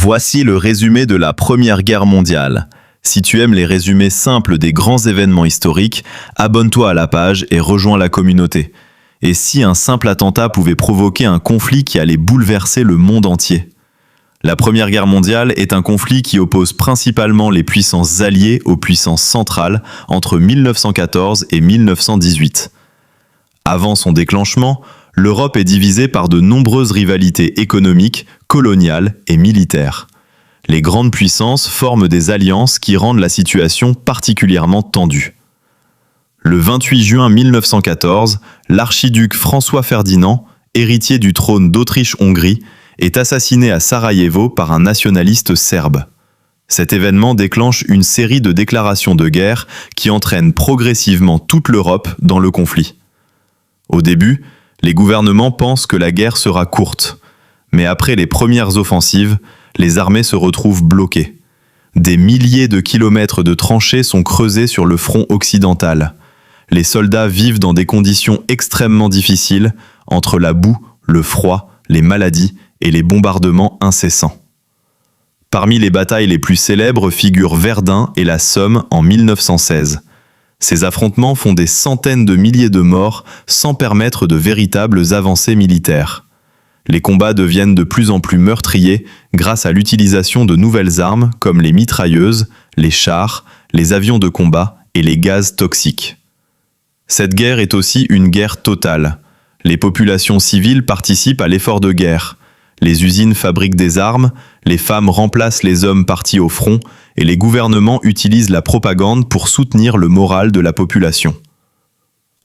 Voici le résumé de la Première Guerre mondiale. Si tu aimes les résumés simples des grands événements historiques, abonne-toi à la page et rejoins la communauté. Et si un simple attentat pouvait provoquer un conflit qui allait bouleverser le monde entier? La Première Guerre mondiale est un conflit qui oppose principalement les puissances alliées aux puissances centrales entre 1914 et 1918. Avant son déclenchement, l'Europe est divisée par de nombreuses rivalités économiques, coloniales et militaires. Les grandes puissances forment des alliances qui rendent la situation particulièrement tendue. Le 28 juin 1914, l'archiduc François Ferdinand, héritier du trône d'Autriche-Hongrie, est assassiné à Sarajevo par un nationaliste serbe. Cet événement déclenche une série de déclarations de guerre qui entraînent progressivement toute l'Europe dans le conflit. Au début, les gouvernements pensent que la guerre sera courte, mais après les premières offensives, les armées se retrouvent bloquées. Des milliers de kilomètres de tranchées sont creusés sur le front occidental. Les soldats vivent dans des conditions extrêmement difficiles, entre la boue, le froid, les maladies et les bombardements incessants. Parmi les batailles les plus célèbres figurent Verdun et la Somme en 1916. Ces affrontements font des centaines de milliers de morts sans permettre de véritables avancées militaires. Les combats deviennent de plus en plus meurtriers grâce à l'utilisation de nouvelles armes comme les mitrailleuses, les chars, les avions de combat et les gaz toxiques. Cette guerre est aussi une guerre totale. Les populations civiles participent à l'effort de guerre. Les usines fabriquent des armes, les femmes remplacent les hommes partis au front et les gouvernements utilisent la propagande pour soutenir le moral de la population.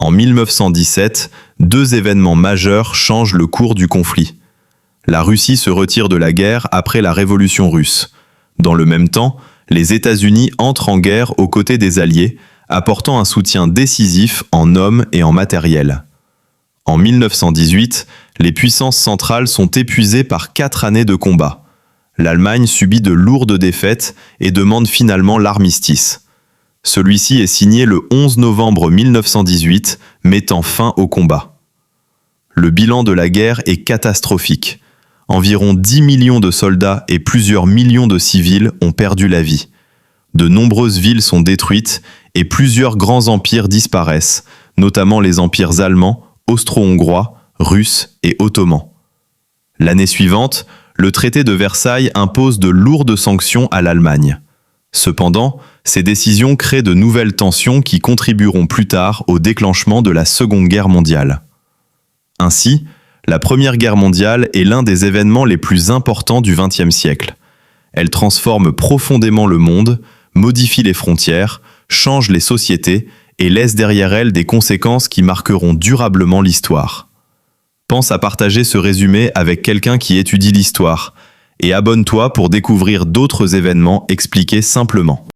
En 1917, deux événements majeurs changent le cours du conflit. La Russie se retire de la guerre après la Révolution russe. Dans le même temps, les États-Unis entrent en guerre aux côtés des Alliés, apportant un soutien décisif en hommes et en matériel. En 1918, les puissances centrales sont épuisées par 4 années de combat. L'Allemagne subit de lourdes défaites et demande finalement l'armistice. Celui-ci est signé le 11 novembre 1918, mettant fin au combat. Le bilan de la guerre est catastrophique. Environ 10 millions de soldats et plusieurs millions de civils ont perdu la vie. De nombreuses villes sont détruites et plusieurs grands empires disparaissent, notamment les empires allemands, austro-hongrois, russes et ottomans. L'année suivante, le traité de Versailles impose de lourdes sanctions à l'Allemagne. Cependant, ces décisions créent de nouvelles tensions qui contribueront plus tard au déclenchement de la Seconde Guerre mondiale. Ainsi, la Première Guerre mondiale est l'un des événements les plus importants du XXe siècle. Elle transforme profondément le monde, modifie les frontières, change les sociétés et laisse derrière elle des conséquences qui marqueront durablement l'histoire. Pense à partager ce résumé avec quelqu'un qui étudie l'histoire et abonne-toi pour découvrir d'autres événements expliqués simplement.